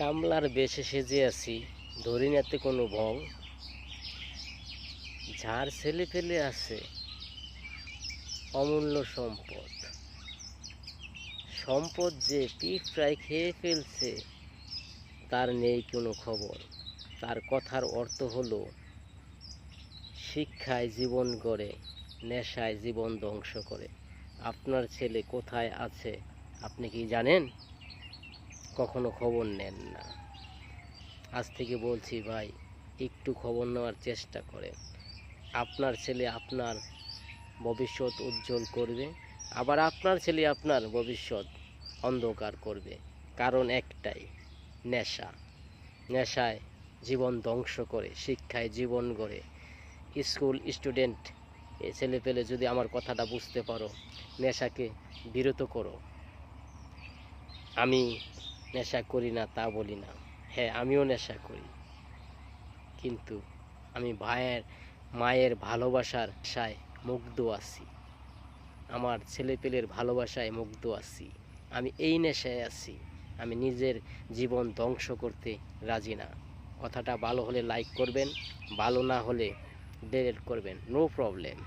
কামলার বেশে সেজে আছি, ধরি নাতে কোনো ভং। যার ছেলে পেলে আছে অমূল্য সম্পদ, সম্পদ যে পিঁপড়ায় খেয়ে ফেলছে তার নেই কোনো খবর। তার কথার অর্থ হলো, শিক্ষায় জীবন গড়ে, নেশায় জীবন ধ্বংস করে। আপনার ছেলে কোথায় আছে আপনি কি জানেন? কখনো খবর নেন না। আজ থেকে বলছি ভাই, একটু খবর নেওয়ার চেষ্টা করেন। আপনার ছেলে আপনার ভবিষ্যৎ উজ্জ্বল করবে, আবার আপনার ছেলে আপনার ভবিষ্যৎ অন্ধকার করবে। কারণ একটাই, নেশা। নেশায় জীবন ধ্বংস করে, শিক্ষায় জীবন গড়ে। স্কুল স্টুডেন্ট ছেলে পেলে যদি আমার কথাটা বুঝতে পারো, নেশাকে বিরত করো। আমি নেশা করি না তা বলি না, হ্যাঁ আমিও নেশা করি, কিন্তু আমি মায়ের ভালোবাসার আশায় মুগ্ধ আছি, আমার ছেলেপেলের ভালোবাসায় মুগ্ধ আছি। আমি এই নেশায় আছি, আমি নিজের জীবন ধ্বংস করতে রাজি না। কথাটা ভালো হলে লাইক করবেন, ভালো না হলে ডিলিট করবেন, নো প্রবলেম।